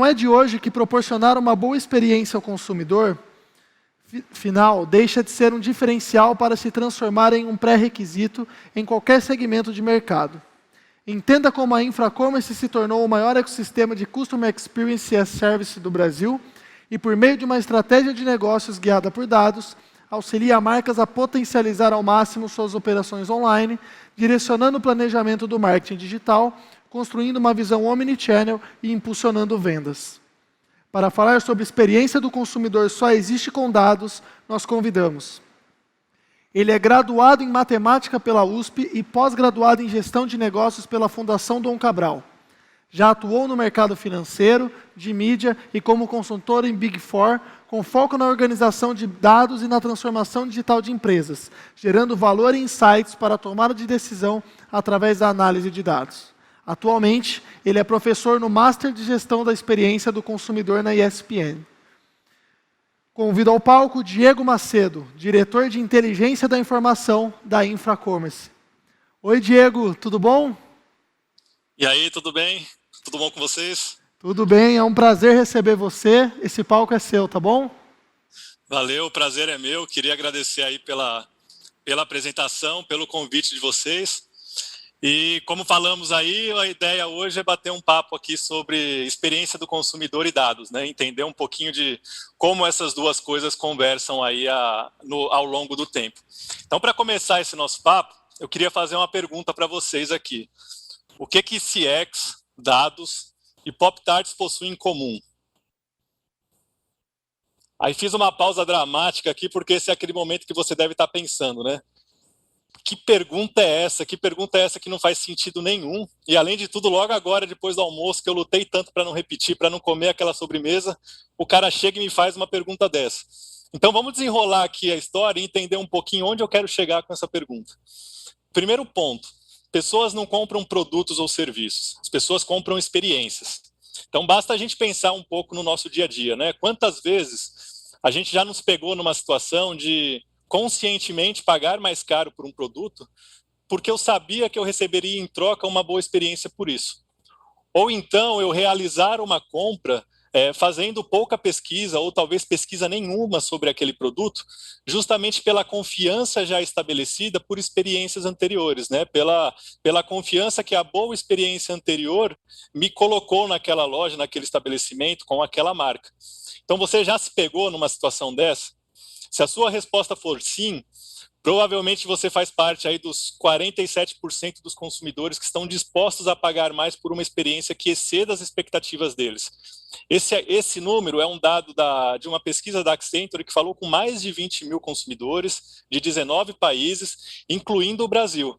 não é de hoje que proporcionar uma boa experiência ao consumidor final deixa de ser um diferencial para se transformar em um pré-requisito em qualquer segmento de mercado. Entenda como a Infracommerce se tornou o maior ecossistema de Customer Experience as Service do Brasil e, por meio de uma estratégia de negócios guiada por dados, auxilia marcas a potencializar ao máximo suas operações online, direcionando o planejamento do marketing digital, construindo uma visão omnichannel e impulsionando vendas. Para falar sobre a experiência do consumidor só existe com dados, nós convidamos. Ele é graduado em matemática pela USP e pós-graduado em gestão de negócios pela Fundação Dom Cabral. Já atuou no mercado financeiro, de mídia e como consultor em Big Four, com foco na organização de dados e na transformação digital de empresas, gerando valor e insights para a tomada de decisão através da análise de dados. Atualmente, ele é professor no Master de Gestão da Experiência do Consumidor na ESPN. Convido ao palco Diego Macedo, diretor de Inteligência da Informação da Infracommerce. Oi, Diego, tudo bom? E aí, tudo bem? Tudo bom com vocês? Tudo bem, é um prazer receber você. Esse palco é seu, tá bom? Valeu, o prazer é meu. Queria agradecer aí pela apresentação, pelo convite de vocês. E como falamos aí, a ideia hoje é bater um papo aqui sobre experiência do consumidor e dados, né? Entender um pouquinho de como essas duas coisas conversam aí ao longo do tempo. Então, para começar esse nosso papo, eu queria fazer uma pergunta para vocês aqui. O que CX, dados e Pop-Tarts possuem em comum? Aí fiz uma pausa dramática aqui, porque esse é aquele momento que você deve estar pensando, né? Que pergunta é essa? Que pergunta é essa que não faz sentido nenhum? E, além de tudo, logo agora, depois do almoço, que eu lutei tanto para não repetir, para não comer aquela sobremesa, o cara chega e me faz uma pergunta dessa. Então, vamos desenrolar aqui a história e entender um pouquinho onde eu quero chegar com essa pergunta. Primeiro ponto, pessoas não compram produtos ou serviços, as pessoas compram experiências. Então, basta a gente pensar um pouco no nosso dia a dia, né? Quantas vezes a gente já nos pegou numa situação de conscientemente pagar mais caro por um produto, porque eu sabia que eu receberia em troca uma boa experiência por isso. Ou então eu realizar uma compra fazendo pouca pesquisa, ou talvez pesquisa nenhuma sobre aquele produto, justamente pela confiança já estabelecida por experiências anteriores, né? Pela confiança que a boa experiência anterior me colocou naquela loja, naquele estabelecimento, com aquela marca. Então, você já se pegou numa situação dessa? Se a sua resposta for sim, provavelmente você faz parte aí dos 47% dos consumidores que estão dispostos a pagar mais por uma experiência que exceda as expectativas deles. Esse número é um dado de uma pesquisa da Accenture que falou com mais de 20 mil consumidores de 19 países, incluindo o Brasil.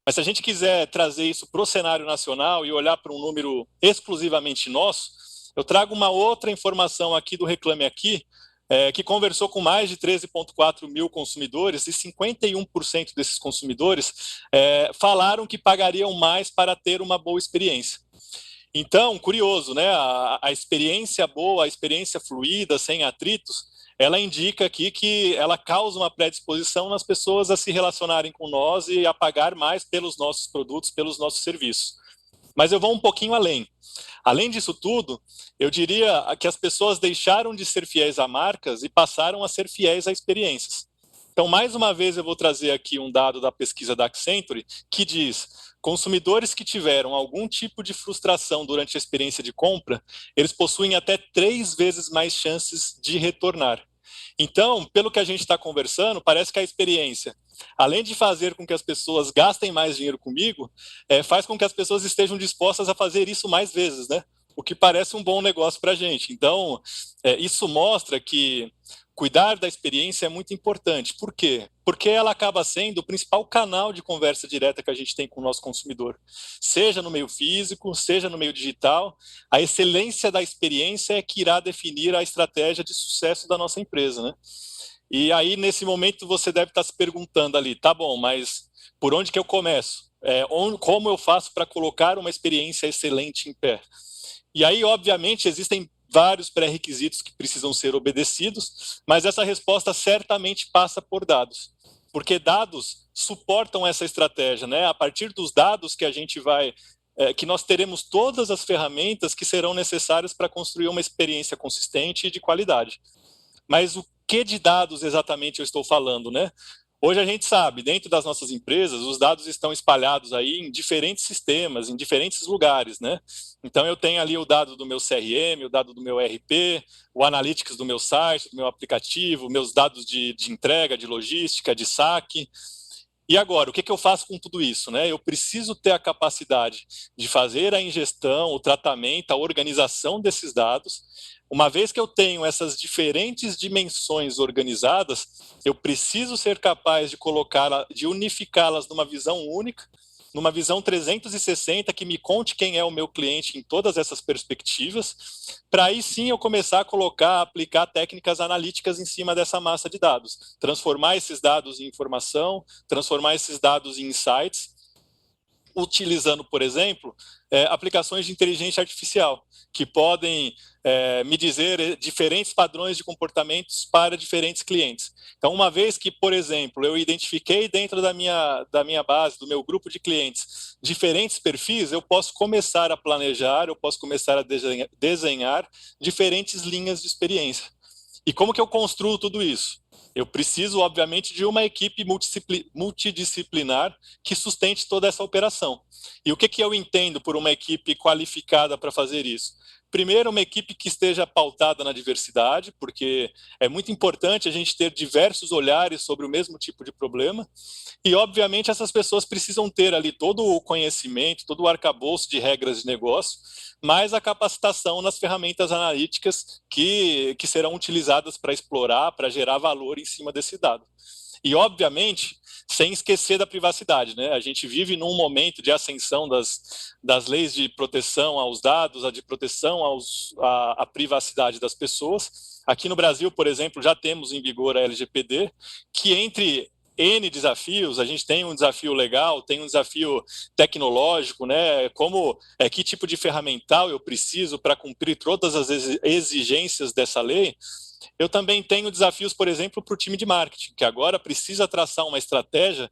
Mas se a gente quiser trazer isso para o cenário nacional e olhar para um número exclusivamente nosso, eu trago uma outra informação aqui do Reclame Aqui, que conversou com mais de 13,4 mil consumidores e 51% desses consumidores falaram que pagariam mais para ter uma boa experiência. Então, curioso, né? A experiência boa, a experiência fluida, sem atritos, ela indica aqui que ela causa uma predisposição nas pessoas a se relacionarem com nós e a pagar mais pelos nossos produtos, pelos nossos serviços. Mas eu vou um pouquinho além. Além disso tudo, eu diria que as pessoas deixaram de ser fiéis a marcas e passaram a ser fiéis a experiências. Então, mais uma vez, eu vou trazer aqui um dado da pesquisa da Accenture que diz: consumidores que tiveram algum tipo de frustração durante a experiência de compra, eles possuem até 3 vezes mais chances de retornar. Então, pelo que a gente está conversando, parece que a experiência, além de fazer com que as pessoas gastem mais dinheiro comigo, faz com que as pessoas estejam dispostas a fazer isso mais vezes, né? O que parece um bom negócio para a gente. Então, isso mostra que cuidar da experiência é muito importante. Por quê? Porque ela acaba sendo o principal canal de conversa direta que a gente tem com o nosso consumidor. Seja no meio físico, seja no meio digital, a excelência da experiência é que irá definir a estratégia de sucesso da nossa empresa, né? E aí, nesse momento, você deve estar se perguntando ali, tá bom, mas por onde que eu começo? Como eu faço para colocar uma experiência excelente em pé? E aí, obviamente, existem vários pré-requisitos que precisam ser obedecidos, mas essa resposta certamente passa por dados, porque dados suportam essa estratégia, né? A partir dos dados que a gente vai que nós teremos todas as ferramentas que serão necessárias para construir uma experiência consistente e de qualidade. Mas o que de dados exatamente eu estou falando, né? Hoje a gente sabe, dentro das nossas empresas, os dados estão espalhados aí em diferentes sistemas, em diferentes lugares, né? Então eu tenho ali o dado do meu CRM, o dado do meu ERP, o Analytics do meu site, do meu aplicativo, meus dados de entrega, de logística, de saque. E agora, o que eu faço com tudo isso, né? Eu preciso ter a capacidade de fazer a ingestão, o tratamento, a organização desses dados. Uma vez que eu tenho essas diferentes dimensões organizadas, eu preciso ser capaz de colocá-las, de unificá-las numa visão única, numa visão 360 que me conte quem é o meu cliente em todas essas perspectivas, para aí sim eu começar a colocar, aplicar técnicas analíticas em cima dessa massa de dados, transformar esses dados em informação, transformar esses dados em insights, utilizando, por exemplo, aplicações de inteligência artificial, que podem me dizer diferentes padrões de comportamentos para diferentes clientes. Então, uma vez que, por exemplo, eu identifiquei dentro da minha base, do meu grupo de clientes, diferentes perfis, eu posso começar a planejar, eu posso começar a desenhar diferentes linhas de experiência. E como que eu construo tudo isso? Eu preciso, obviamente, de uma equipe multidisciplinar que sustente toda essa operação. E o que eu entendo por uma equipe qualificada para fazer isso? Primeiro, uma equipe que esteja pautada na diversidade, porque é muito importante a gente ter diversos olhares sobre o mesmo tipo de problema. E, obviamente, essas pessoas precisam ter ali todo o conhecimento, todo o arcabouço de regras de negócio, mais a capacitação nas ferramentas analíticas que serão utilizadas para explorar, para gerar valor em cima desse dado. E, obviamente, sem esquecer da privacidade, né? A gente vive num momento de ascensão das leis de proteção aos dados, de proteção à privacidade das pessoas. Aqui no Brasil, por exemplo, já temos em vigor a LGPD, que entre N desafios, a gente tem um desafio legal, tem um desafio tecnológico, né? Que tipo de ferramental eu preciso para cumprir todas as exigências dessa lei. Eu também tenho desafios, por exemplo, para o time de marketing, que agora precisa traçar uma estratégia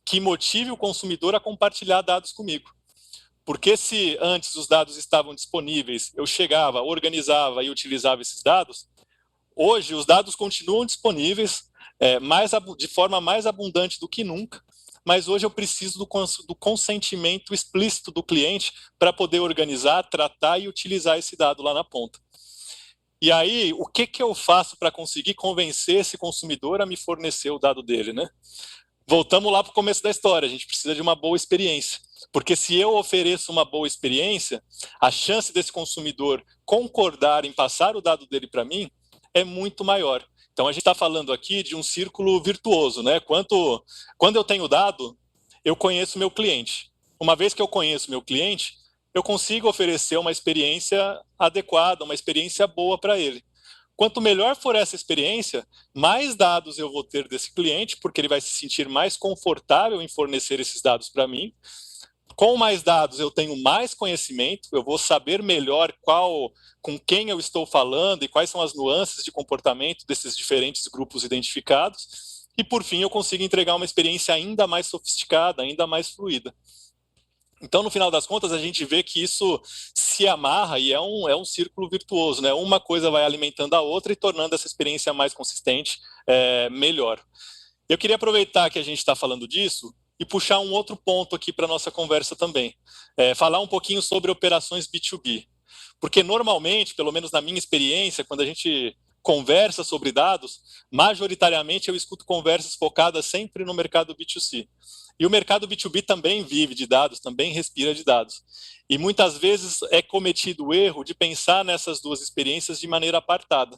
que motive o consumidor a compartilhar dados comigo. Porque se antes os dados estavam disponíveis, eu chegava, organizava e utilizava esses dados, hoje os dados continuam disponíveis de forma mais abundante do que nunca, mas hoje eu preciso do consentimento explícito do cliente para poder organizar, tratar e utilizar esse dado lá na ponta. E aí, o que eu faço para conseguir convencer esse consumidor a me fornecer o dado dele, né? Voltamos lá para o começo da história, a gente precisa de uma boa experiência. Porque se eu ofereço uma boa experiência, a chance desse consumidor concordar em passar o dado dele para mim é muito maior. Então, a gente está falando aqui de um círculo virtuoso, né? Quando eu tenho dado, eu conheço meu cliente. Uma vez que eu conheço meu cliente, eu consigo oferecer uma experiência adequada, uma experiência boa para ele. Quanto melhor for essa experiência, mais dados eu vou ter desse cliente, porque ele vai se sentir mais confortável em fornecer esses dados para mim. Com mais dados, eu tenho mais conhecimento, eu vou saber melhor com quem eu estou falando e quais são as nuances de comportamento desses diferentes grupos identificados. E, por fim, eu consigo entregar uma experiência ainda mais sofisticada, ainda mais fluida. Então, no final das contas, a gente vê que isso se amarra e é um círculo virtuoso, né? Uma coisa vai alimentando a outra e tornando essa experiência mais consistente, melhor. Eu queria aproveitar que a gente está falando disso e puxar um outro ponto aqui para a nossa conversa também. Falar um pouquinho sobre operações B2B. Porque normalmente, pelo menos na minha experiência, quando a gente conversa sobre dados, majoritariamente eu escuto conversas focadas sempre no mercado B2C. E o mercado B2B também vive de dados, também respira de dados. E muitas vezes é cometido o erro de pensar nessas duas experiências de maneira apartada,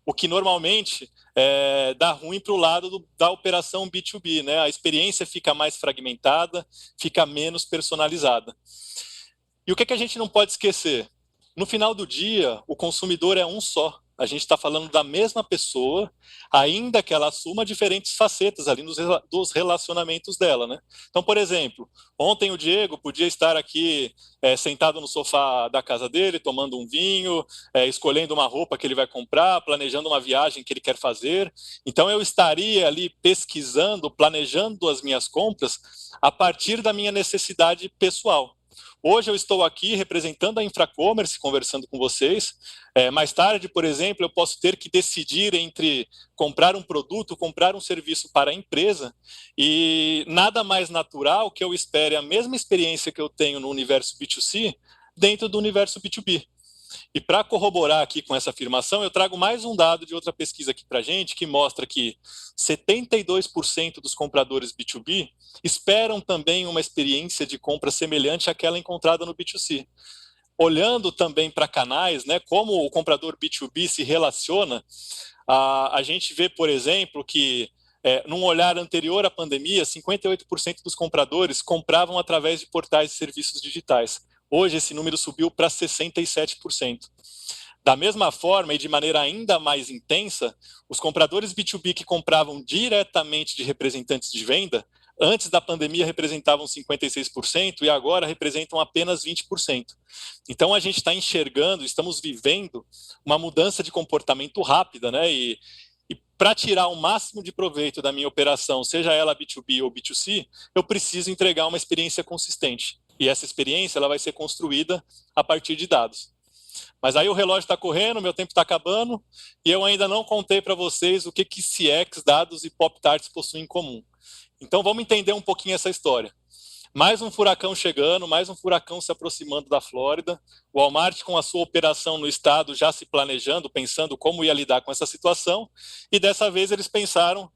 o que normalmente dá ruim para o lado da operação B2B, né? A experiência fica mais fragmentada, fica menos personalizada. E o que a gente não pode esquecer? No final do dia, o consumidor é um só. A gente está falando da mesma pessoa, ainda que ela assuma diferentes facetas ali dos relacionamentos dela, né? Então, por exemplo, ontem o Diego podia estar aqui sentado no sofá da casa dele, tomando um vinho, escolhendo uma roupa que ele vai comprar, planejando uma viagem que ele quer fazer. Então, eu estaria ali pesquisando, planejando as minhas compras a partir da minha necessidade pessoal. Hoje eu estou aqui representando a Infracommerce, conversando com vocês. Mais tarde, por exemplo, eu posso ter que decidir entre comprar um produto, comprar um serviço para a empresa, e nada mais natural que eu espere a mesma experiência que eu tenho no universo B2C dentro do universo B2B. E para corroborar aqui com essa afirmação, eu trago mais um dado de outra pesquisa aqui para a gente, que mostra que 72% dos compradores B2B esperam também uma experiência de compra semelhante àquela encontrada no B2C. Olhando também para canais, né, como o comprador B2B se relaciona, a gente vê, por exemplo, que num olhar anterior à pandemia, 58% dos compradores compravam através de portais de serviços digitais. Hoje, esse número subiu para 67%. Da mesma forma, e de maneira ainda mais intensa, os compradores B2B que compravam diretamente de representantes de venda, antes da pandemia representavam 56% e agora representam apenas 20%. Então, a gente está enxergando, estamos vivendo uma mudança de comportamento rápida, né? E para tirar o máximo de proveito da minha operação, seja ela B2B ou B2C, eu preciso entregar uma experiência consistente. E essa experiência ela vai ser construída a partir de dados. Mas aí o relógio está correndo, meu tempo está acabando, e eu ainda não contei para vocês o que CX, dados e Pop-Tarts possuem em comum. Então vamos entender um pouquinho essa história. Mais um furacão chegando, mais um furacão se aproximando da Flórida. O Walmart com a sua operação no estado já se planejando, pensando como ia lidar com essa situação. E dessa vez eles pensaram,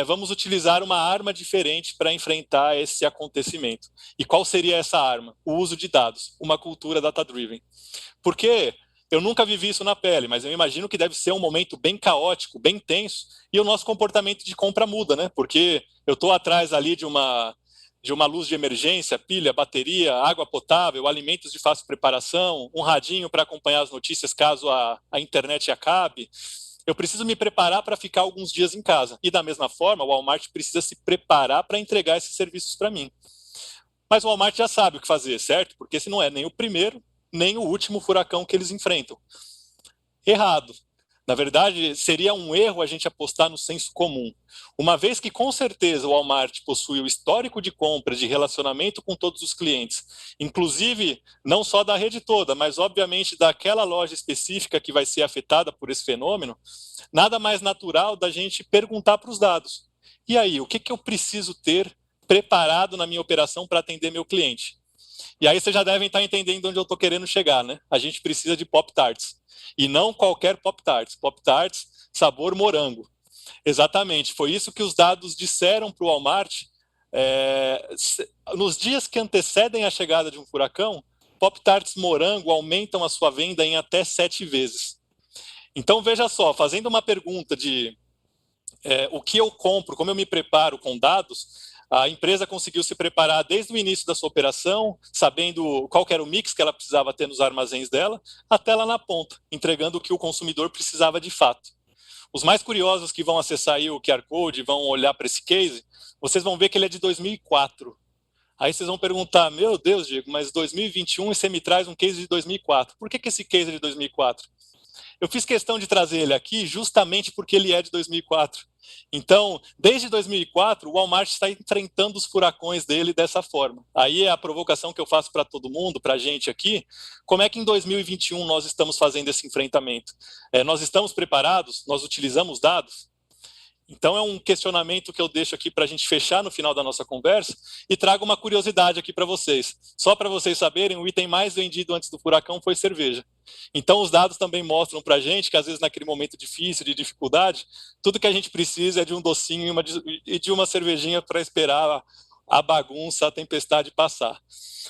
vamos utilizar uma arma diferente para enfrentar esse acontecimento. E qual seria essa arma? O uso de dados, uma cultura data-driven. Porque eu nunca vivi isso na pele, mas eu imagino que deve ser um momento bem caótico, bem tenso, e o nosso comportamento de compra muda, né? Porque eu estou atrás ali de uma luz de emergência, pilha, bateria, água potável, alimentos de fácil preparação, um radinho para acompanhar as notícias caso a internet acabe. Eu preciso me preparar para ficar alguns dias em casa. E da mesma forma, o Walmart precisa se preparar para entregar esses serviços para mim. Mas o Walmart já sabe o que fazer, certo? Porque esse não é nem o primeiro, nem o último furacão que eles enfrentam. Errado. Na verdade, seria um erro a gente apostar no senso comum. Uma vez que, com certeza, o Walmart possui o histórico de compra, de relacionamento com todos os clientes, inclusive não só da rede toda, mas, obviamente, daquela loja específica que vai ser afetada por esse fenômeno, nada mais natural da gente perguntar para os dados. E aí, o que eu preciso ter preparado na minha operação para atender meu cliente? E aí vocês já devem estar entendendo onde eu estou querendo chegar, né? A gente precisa de Pop-Tarts. E não qualquer Pop-Tarts. Pop-Tarts sabor morango. Exatamente. Foi isso que os dados disseram para o Walmart. Nos dias que antecedem a chegada de um furacão, Pop-Tarts morango aumentam a sua venda em até 7 vezes. Então, veja só, fazendo uma pergunta de o que eu compro, como eu me preparo com dados, a empresa conseguiu se preparar desde o início da sua operação, sabendo qual era o mix que ela precisava ter nos armazéns dela, até lá na ponta, entregando o que o consumidor precisava de fato. Os mais curiosos que vão acessar aí o QR Code, vão olhar para esse case, vocês vão ver que ele é de 2004. Aí vocês vão perguntar, meu Deus, Diego, mas 2021 e você me traz um case de 2004. Por que esse case é de 2004? Eu fiz questão de trazer ele aqui justamente porque ele é de 2004. Então, desde 2004, o Walmart está enfrentando os furacões dele dessa forma. Aí é a provocação que eu faço para todo mundo, para a gente aqui. Como é que em 2021 nós estamos fazendo esse enfrentamento? Nós estamos preparados? Nós utilizamos dados? Então é um questionamento que eu deixo aqui para a gente fechar no final da nossa conversa e trago uma curiosidade aqui para vocês. Só para vocês saberem, o item mais vendido antes do furacão foi cerveja. Então os dados também mostram para a gente que às vezes naquele momento difícil, de dificuldade, tudo que a gente precisa é de um docinho e de uma cervejinha para esperar a bagunça, a tempestade passar.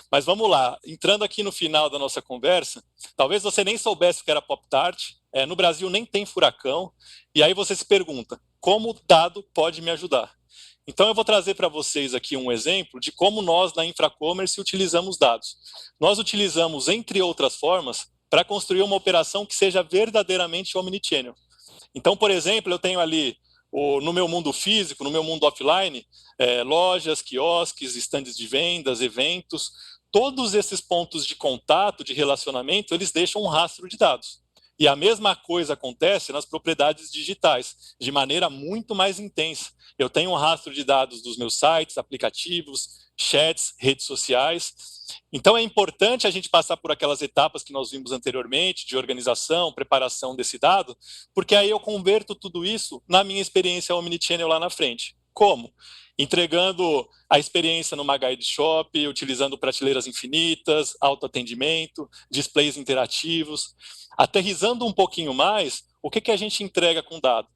Mas vamos lá, entrando aqui no final da nossa conversa, talvez você nem soubesse o que era Pop-Tart, no Brasil nem tem furacão, e aí você se pergunta, como o dado pode me ajudar? Então eu vou trazer para vocês aqui um exemplo de como nós na Infracommerce utilizamos dados. Nós utilizamos, entre outras formas, para construir uma operação que seja verdadeiramente omnichannel. Então, por exemplo, eu tenho ali no meu mundo físico, no meu mundo offline, lojas, quiosques, estandes de vendas, eventos, todos esses pontos de contato, de relacionamento, eles deixam um rastro de dados. E a mesma coisa acontece nas propriedades digitais, de maneira muito mais intensa. Eu tenho um rastro de dados dos meus sites, aplicativos, chats, redes sociais. Então é importante a gente passar por aquelas etapas que nós vimos anteriormente, de organização, preparação desse dado, porque aí eu converto tudo isso na minha experiência omnichannel lá na frente. Como? Entregando a experiência numa guide shop, utilizando prateleiras infinitas, autoatendimento, displays interativos. Aterrissando um pouquinho mais, o que a gente entrega com dado?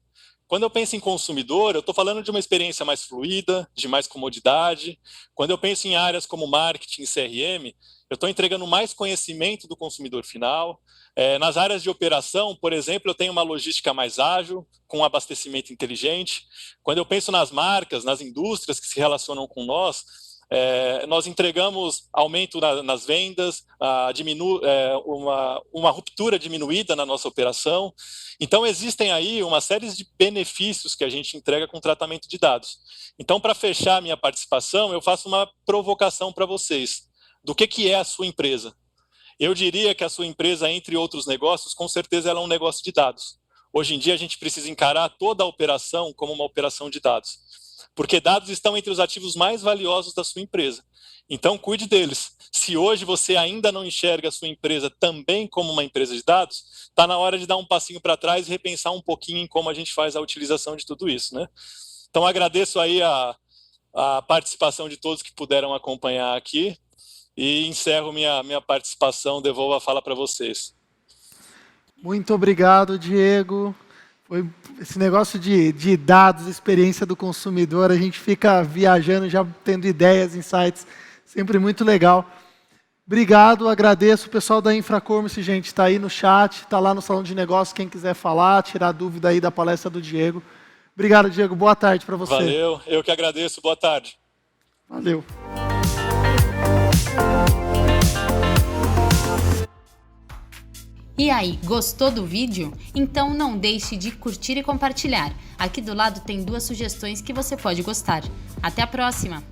Quando eu penso em consumidor, eu estou falando de uma experiência mais fluida, de mais comodidade. Quando eu penso em áreas como marketing e CRM, eu estou entregando mais conhecimento do consumidor final. Nas áreas de operação, por exemplo, eu tenho uma logística mais ágil, com abastecimento inteligente. Quando eu penso nas marcas, nas indústrias que se relacionam com nós entregamos aumento nas vendas, uma ruptura diminuída na nossa operação. Então, existem aí uma série de benefícios que a gente entrega com tratamento de dados. Então, para fechar a minha participação, eu faço uma provocação para vocês. Do que é a sua empresa? Eu diria que a sua empresa, entre outros negócios, com certeza ela é um negócio de dados. Hoje em dia, a gente precisa encarar toda a operação como uma operação de dados, porque dados estão entre os ativos mais valiosos da sua empresa. Então, cuide deles. Se hoje você ainda não enxerga a sua empresa também como uma empresa de dados, está na hora de dar um passinho para trás e repensar um pouquinho em como a gente faz a utilização de tudo isso, né? Então, agradeço aí a participação de todos que puderam acompanhar aqui e encerro minha participação, devolvo a fala para vocês. Muito obrigado, Diego. Esse negócio de dados, experiência do consumidor, a gente fica viajando, já tendo ideias, insights, sempre muito legal. Obrigado, agradeço o pessoal da Infracommerce, gente, está aí no chat, está lá no salão de negócios, quem quiser falar, tirar dúvida aí da palestra do Diego. Obrigado, Diego, boa tarde para você. Valeu, eu que agradeço, boa tarde. Valeu. E aí, gostou do vídeo? Então não deixe de curtir e compartilhar. Aqui do lado tem 2 sugestões que você pode gostar. Até a próxima!